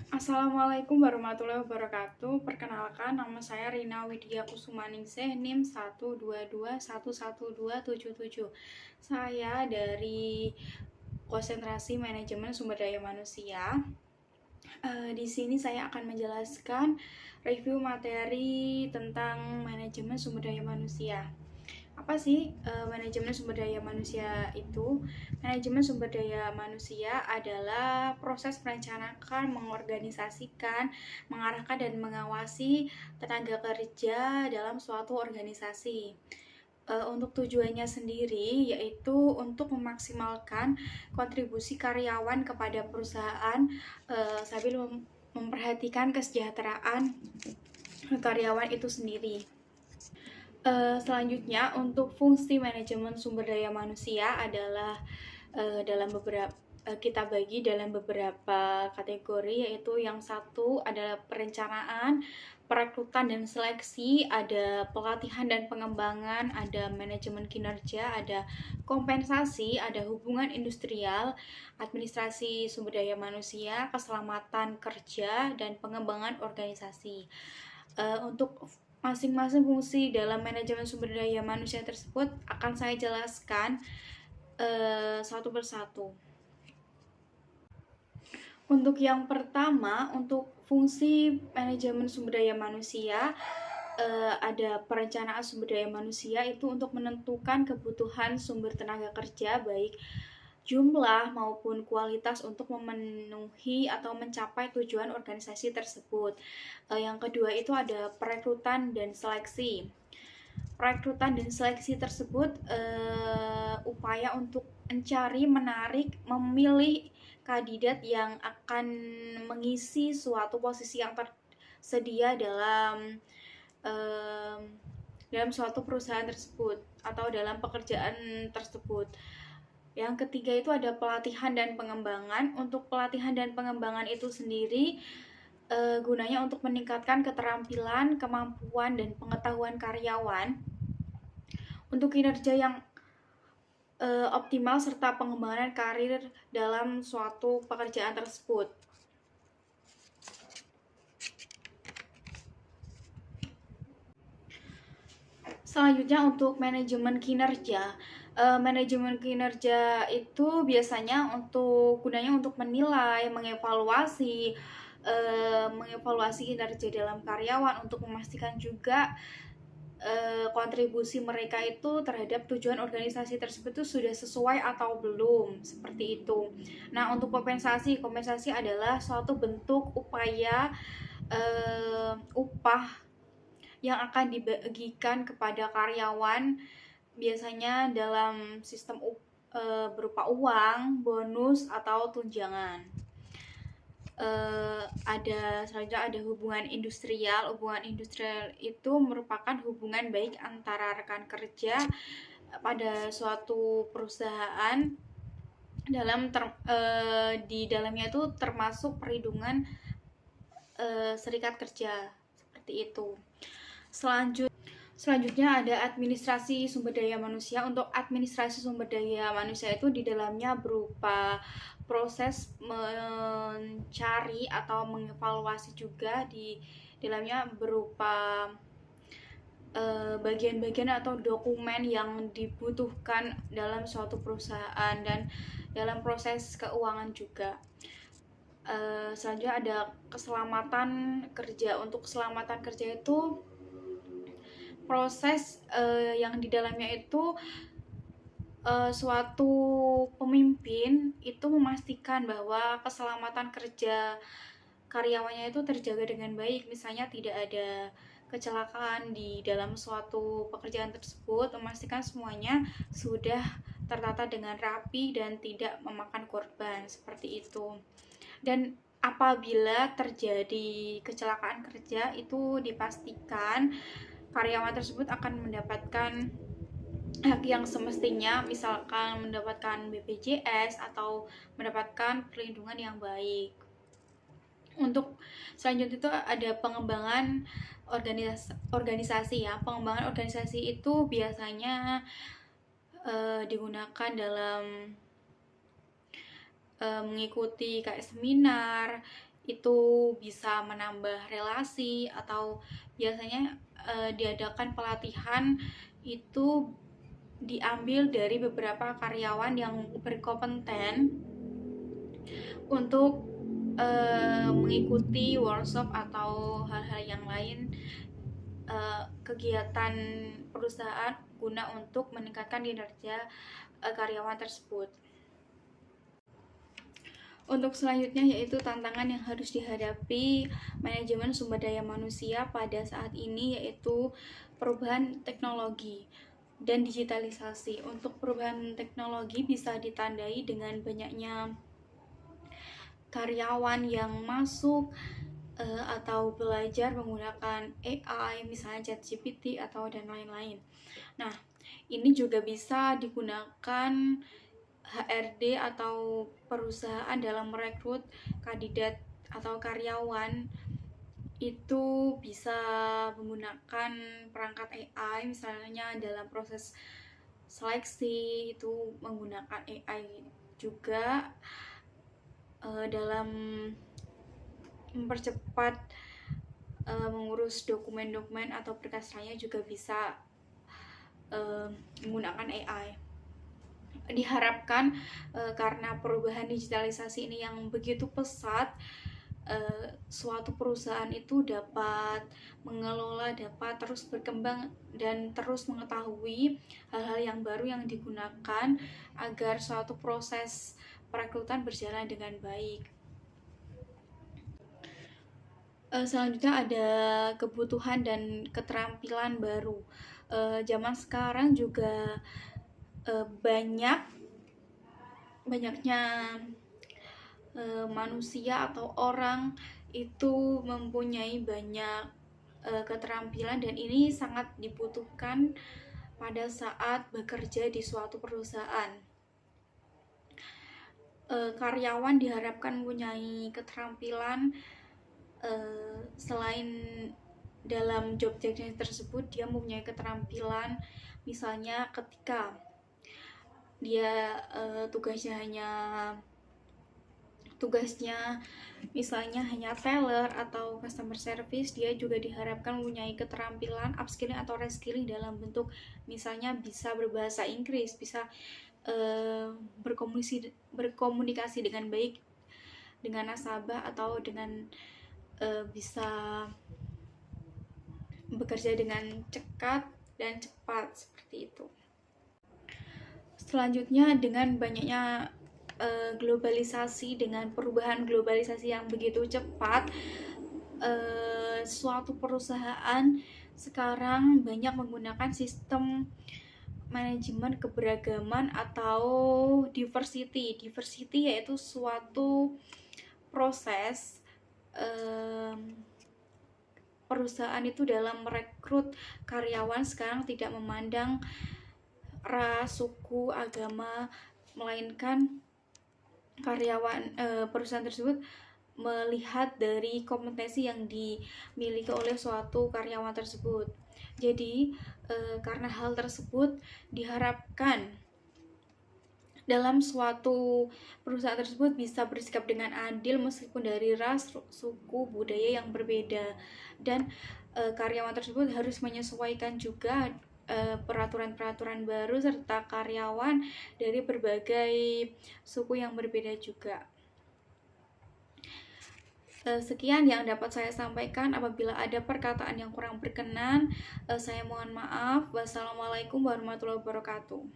Assalamualaikum warahmatullahi wabarakatuh. Perkenalkan, nama saya Rina Widya Kusumaningsih, NIM 122112177. Saya dari Konsentrasi Manajemen Sumber Daya Manusia. Di sini saya akan menjelaskan review materi tentang manajemen sumber daya manusia. Apa sih manajemen sumber daya manusia itu? Manajemen sumber daya manusia adalah proses merencanakan, mengorganisasikan, mengarahkan, dan mengawasi tenaga kerja dalam suatu organisasi. Untuk tujuannya sendiri yaitu untuk memaksimalkan kontribusi karyawan kepada perusahaan sambil memperhatikan kesejahteraan karyawan itu sendiri. Selanjutnya, untuk fungsi manajemen sumber daya manusia adalah dalam beberapa kita bagi dalam beberapa kategori, yaitu yang satu adalah perencanaan, perekrutan dan seleksi, ada pelatihan dan pengembangan, ada manajemen kinerja, ada kompensasi, ada hubungan industrial, administrasi sumber daya manusia, keselamatan kerja, dan pengembangan organisasi. Untuk masing-masing fungsi dalam manajemen sumber daya manusia tersebut akan saya jelaskan satu persatu. Untuk yang pertama, untuk fungsi manajemen sumber daya manusia, ada perencanaan sumber daya manusia itu untuk menentukan kebutuhan sumber tenaga kerja, baik jumlah maupun kualitas, untuk memenuhi atau mencapai tujuan organisasi tersebut. Yang kedua itu ada perekrutan dan seleksi. Perekrutan dan seleksi tersebut upaya untuk mencari, menarik, memilih kandidat yang akan mengisi suatu posisi yang tersedia dalam suatu perusahaan tersebut atau dalam pekerjaan tersebut. Yang ketiga itu ada pelatihan dan pengembangan. Untuk pelatihan dan pengembangan itu sendiri gunanya untuk meningkatkan keterampilan, kemampuan, dan pengetahuan karyawan untuk kinerja yang optimal serta pengembangan karir dalam suatu pekerjaan tersebut. Selanjutnya untuk manajemen kinerja. Manajemen kinerja itu biasanya gunanya untuk menilai, mengevaluasi kinerja dalam karyawan, untuk memastikan juga kontribusi mereka itu terhadap tujuan organisasi tersebut itu sudah sesuai atau belum, seperti itu. Nah, untuk kompensasi adalah suatu bentuk upaya upah yang akan dibagikan kepada karyawan, biasanya dalam sistem berupa uang, bonus, atau tunjangan. Selanjutnya ada hubungan industrial. Hubungan industrial itu merupakan hubungan baik antara rekan kerja pada suatu perusahaan. Di dalamnya itu termasuk perlindungan serikat kerja, seperti itu. Selanjutnya ada administrasi sumber daya manusia. Untuk administrasi sumber daya manusia itu di dalamnya berupa proses mencari atau mengevaluasi, juga di dalamnya berupa bagian-bagian atau dokumen yang dibutuhkan dalam suatu perusahaan dan dalam proses keuangan juga. Selanjutnya ada keselamatan kerja. Untuk keselamatan kerja itu proses yang di dalamnya itu suatu pemimpin itu memastikan bahwa keselamatan kerja karyawannya itu terjaga dengan baik. Misalnya tidak ada kecelakaan di dalam suatu pekerjaan tersebut, memastikan semuanya sudah tertata dengan rapi dan tidak memakan korban, seperti itu. Dan apabila terjadi kecelakaan kerja, itu dipastikan karyawan tersebut akan mendapatkan hak yang semestinya, misalkan mendapatkan BPJS atau mendapatkan perlindungan yang baik. Untuk selanjutnya itu ada pengembangan organisasi ya. Pengembangan organisasi itu biasanya digunakan dalam mengikuti kayak seminar itu bisa menambah relasi, atau biasanya diadakan pelatihan itu diambil dari beberapa karyawan yang berkompeten untuk mengikuti workshop atau hal-hal yang lain, kegiatan perusahaan guna untuk meningkatkan kinerja karyawan tersebut. Untuk selanjutnya yaitu tantangan yang harus dihadapi manajemen sumber daya manusia pada saat ini, yaitu perubahan teknologi dan digitalisasi. Untuk perubahan teknologi bisa ditandai dengan banyaknya karyawan yang masuk atau belajar menggunakan AI, misalnya ChatGPT atau dan lain-lain. Nah, ini juga bisa digunakan HRD atau perusahaan dalam merekrut kandidat atau karyawan. Itu bisa menggunakan perangkat AI, misalnya dalam proses seleksi itu menggunakan AI juga, dalam mempercepat mengurus dokumen-dokumen atau berkas lainnya juga bisa menggunakan AI. Diharapkan karena perubahan digitalisasi ini yang begitu pesat, suatu perusahaan itu dapat mengelola, dapat terus berkembang dan terus mengetahui hal-hal yang baru yang digunakan agar suatu proses perekrutan berjalan dengan baik. Selanjutnya ada kebutuhan dan keterampilan baru. Zaman sekarang juga banyaknya manusia atau orang itu mempunyai banyak keterampilan, dan ini sangat dibutuhkan pada saat bekerja di suatu perusahaan. Karyawan diharapkan mempunyai keterampilan selain dalam job deskripsi tersebut, dia mempunyai keterampilan misalnya ketika dia tugasnya misalnya hanya teller atau customer service, dia juga diharapkan mempunyai keterampilan upskilling atau reskilling dalam bentuk misalnya bisa berbahasa Inggris, bisa berkomunikasi dengan baik dengan nasabah, atau dengan bisa bekerja dengan cepat dan cepat, seperti itu. Selanjutnya, dengan banyaknya globalisasi, dengan perubahan globalisasi yang begitu cepat, suatu perusahaan sekarang banyak menggunakan sistem manajemen keberagaman atau diversity. Diversity yaitu suatu proses perusahaan itu dalam merekrut karyawan sekarang tidak memandang ras, suku, agama, melainkan karyawan perusahaan tersebut melihat dari kompetensi yang dimiliki oleh suatu karyawan tersebut. Jadi karena hal tersebut diharapkan dalam suatu perusahaan tersebut bisa bersikap dengan adil meskipun dari ras, suku, budaya yang berbeda, dan karyawan tersebut harus menyesuaikan juga peraturan-peraturan baru serta karyawan dari berbagai suku yang berbeda juga. Sekian yang dapat saya sampaikan. Apabila ada perkataan yang kurang berkenan, saya mohon maaf. Wassalamualaikum warahmatullahi wabarakatuh.